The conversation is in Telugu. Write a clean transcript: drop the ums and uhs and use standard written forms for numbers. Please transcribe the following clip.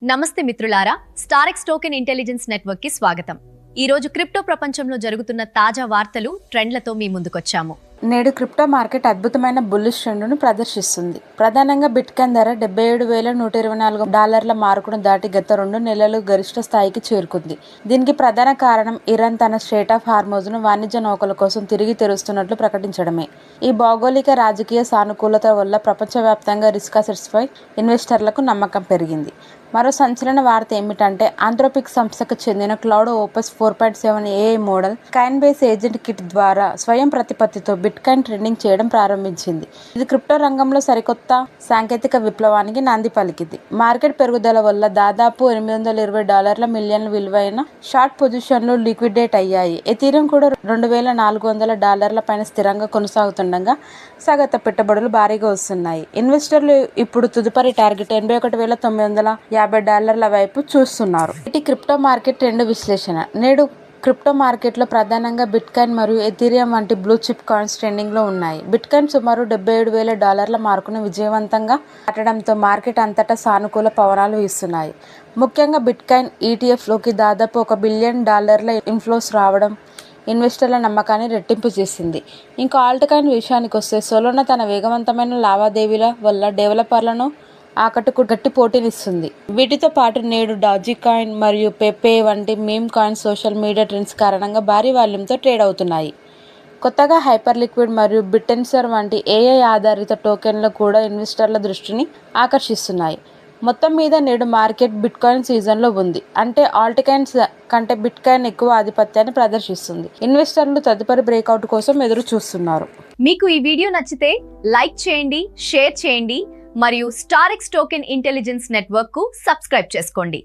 నమస్తే మిత్రులారా, స్టారెక్స్ టోకెన్ ఇంటెలిజెన్స్ నెట్వర్క్ కి స్వాగతం. ఈ రోజు క్రిప్టో ప్రపంచంలో జరుగుతున్న తాజా వార్తలు, ట్రెండ్లతో మీ ముందుకొచ్చాము. నేడు క్రిప్టో మార్కెట్ అద్భుతమైన బుల్లిష్ ట్రెండ్ను ప్రదర్శిస్తుంది. ప్రధానంగా బిట్కాయిన్ ధర $77,124 మార్కును దాటి గత 2 నెలలు గరిష్ట స్థాయికి చేరుకుంది. దీనికి ప్రధాన కారణం ఇరాన్ తన స్ట్రెయిట్ ఆఫ్ హార్మోజ్ను వాణిజ్య నౌకల కోసం తిరిగి తెరుస్తున్నట్లు ప్రకటించడమే. ఈ భౌగోళిక రాజకీయ సానుకూలత వల్ల ప్రపంచవ్యాప్తంగా రిస్క్ అసెట్స్పై ఇన్వెస్టర్లకు నమ్మకం పెరిగింది. మరో సంచలన వార్త ఏమిటంటే ఆంథ్రోపిక్ సంస్థకు చెందిన Claude Opus 4.7 AI model Coinbase agent kit ద్వారా స్వయం ప్రతిపత్తితో బిట్కాయిన్ ట్రేడింగ్ చేయడం ప్రారంభించింది. ఇది క్రిప్టో రంగంలో సరికొత్త సాంకేతిక విప్లవానికి నాంది పలికింది. మార్కెట్ పెరుగుదల వల్ల దాదాపు $820 మిలియన్ల విలువైన షార్ట్ పొజిషన్లు లిక్విడేట్ అయ్యాయి. ఎథీరియం కూడా $2,400 పైన స్థిరంగా కొనసాగుతుండగా సగటు పెట్టుబడులు భారీగా వస్తున్నాయి. ఇన్వెస్టర్లు ఇప్పుడు తుదుపరి టార్గెట్ $81,950 వైపు చూస్తున్నారు. ఇది క్రిప్టో మార్కెట్ ట్రెండ్ విశ్లేషణ. నేడు క్రిప్టో మార్కెట్లో ప్రధానంగా బిట్కాయిన్ మరియు ఎథీరియం వంటి బ్లూ చిప్ కాయిన్స్ ట్రెండింగ్లో ఉన్నాయి. బిట్కాయిన్ సుమారు $77,000 మార్కును విజయవంతంగా దాటడంతో మార్కెట్ అంతటా సానుకూల పవనాలు వీస్తున్నాయి. ముఖ్యంగా బిట్కాయిన్ ETFలోకి దాదాపు $1 బిలియన్ ఇన్ఫ్లోస్ రావడం ఇన్వెస్టర్ల నమ్మకాన్ని రెట్టింపు చేసింది. ఇంకా ఆల్ట్ కాయిన్ విషయానికి వస్తే సోలానా తన వేగవంతమైన లావాదేవీల వల్ల డెవలపర్లను ఆకట్టుకు గట్టి పోటీనిస్తుంది. వీటితో పాటు నేడు డాజీ కాయిన్ మరియు పెపే వంటి meme coins social media trends కారణంగా భారీ వాల్యూమ్తో ట్రేడ్ అవుతున్నాయి. కొత్తగా హైపర్ లిక్విడ్ మరియు బిట్టెన్సర్ వంటి AI ఆధారిత టోకెన్లు కూడా ఇన్వెస్టర్ల దృష్టిని ఆకర్షిస్తున్నాయి. మొత్తం మీద నేడు మార్కెట్ బిట్కాయిన్ సీజన్లో ఉంది. అంటే ఆల్ట్ కాయిన్స్ కంటే బిట్కాయిన్ ఎక్కువ ఆధిపత్యాన్ని ప్రదర్శిస్తుంది. ఇన్వెస్టర్లు తదుపరి బ్రేక్అవుట్ కోసం ఎదురు చూస్తున్నారు. మీకు ఈ వీడియో నచ్చితే లైక్ చేయండి, షేర్ చేయండి మరియు స్టారెక్స్ టోకెన్ ఇంటెలిజెన్స్ నెట్వర్క్ కు సబ్స్క్రైబ్ చేసుకోండి.